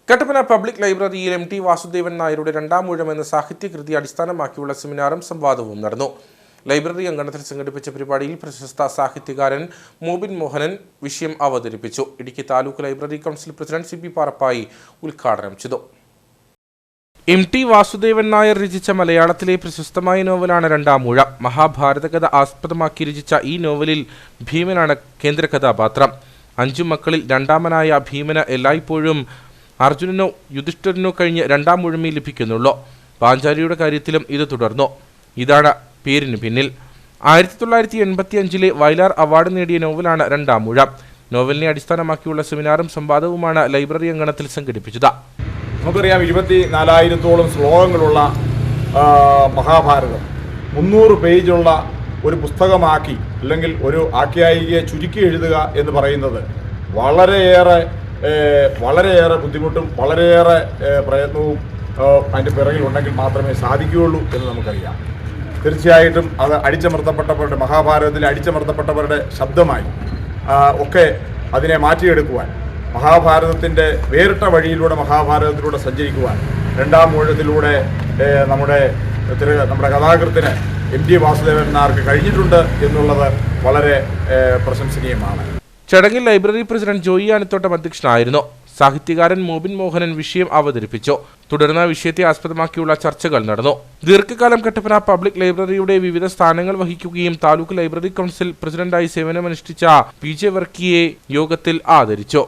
Kattappana public ലൈബ്രറിയിൽ M T Vasudevan നായരുടെ രണ്ടാം ഊഴം എന്ന സാഹിത്യകൃതി അടിസ്ഥാനമാക്കിയുള്ള സെമിനാറും സംവാദവും നടന്നു. ലൈബ്രറി അങ്കണത്തിൽ സംഘടിപ്പിച്ച പരിപാടിയിൽ പ്രശസ്ത സാഹിത്യകാരൻ മോബിൻ മോഹനൻ വിഷയം അവതരിപ്പിച്ചു. Idukki taluk library council president CP Parappayi ഉദ്ഘാടനം ചെയ്തു. എം ടി വാസുദേവൻ നായർ രചിച്ച മലയാളത്തിലെ പ്രശസ്തമായ നോവലാണ് രണ്ടാം ഊഴം. മഹാഭാരത കഥ ആസ്പദമാക്കി രചിച്ച ഈ നോവലിൽ ഭീമനാണ് കേന്ദ്ര കഥാപാത്രം. 5 മക്കളിൽ രണ്ടാമനായ ഭീമന് എല്ലായ്പ്പോഴും അർജുനനോ യുധിഷ്ഠിരനോ കഴിഞ്ഞ് രണ്ടാം ഊഴമേ ലഭിക്കുന്നുള്ളൂ. പാഞ്ചാലിയുടെ കാര്യത്തിലും ഇത് തുടർന്നു. ഇതാണ് പേരിന് പിന്നിൽ. 1985 വയലാർ അവാർഡ് നേടിയ നോവലാണ് രണ്ടാം ഊഴം. നോവലിനെ അടിസ്ഥാനമാക്കിയുള്ള സെമിനാറും സംവാദവുമാണ് ലൈബ്രറി അങ്കണത്തിൽ സംഘടിപ്പിച്ചത്. നമുക്കറിയാം, 24,000-ഓളം ശ്ലോകങ്ങളുള്ള മഹാഭാരതം 300 പേജുള്ള ഒരു പുസ്തകമാക്കി അല്ലെങ്കിൽ ഒരു ആഖ്യായികയെ ചുരുക്കി എഴുതുക എന്ന് പറയുന്നത് വളരെയേറെ ബുദ്ധിമുട്ടും വളരെയേറെ പ്രയത്നവും അതിൻ്റെ പിറകിലുണ്ടെങ്കിൽ മാത്രമേ സാധിക്കുകയുള്ളൂ എന്ന് നമുക്കറിയാം. തീർച്ചയായിട്ടും അത് അടിച്ചമർത്തപ്പെട്ടവരുടെ മഹാഭാരതത്തിൽ അടിച്ചമർത്തപ്പെട്ടവരുടെ ശബ്ദമായി ഒക്കെ അതിനെ മാറ്റിയെടുക്കുവാൻ, മഹാഭാരതത്തിൻ്റെ വേറിട്ട വഴിയിലൂടെ മഹാഭാരതത്തിലൂടെ സഞ്ചരിക്കുവാൻ രണ്ടാം ഊഴത്തിലൂടെ നമ്മുടെ കഥാകൃത്തിന് MT വാസുദേവൻ നായർക്ക് കഴിഞ്ഞിട്ടുണ്ട് എന്നുള്ളത് വളരെ പ്രശംസനീയമാണ്. ചടങ്ങിൽ ലൈബ്രറി പ്രസിഡന്റ് ജോയി ആനത്തോട്ടം അധ്യക്ഷനായിരുന്നു. സാഹിത്യകാരൻ മോബിൻ മോഹനൻ വിഷയം അവതരിപ്പിച്ചു. തുടർന്ന് വിഷയത്തെ ആസ്പദമാക്കിയുള്ള ചർച്ചകൾ നടന്നു. ദീർഘകാലം കട്ടപ്പന പബ്ലിക് ലൈബ്രറിയുടെ വിവിധ സ്ഥാനങ്ങൾ വഹിക്കുകയും താലൂക്ക് ലൈബ്രറി കൗൺസിൽ പ്രസിഡന്റായി സേവനമനുഷ്ഠിച്ച PJ വർക്കിയെ യോഗത്തിൽ ആദരിച്ചു.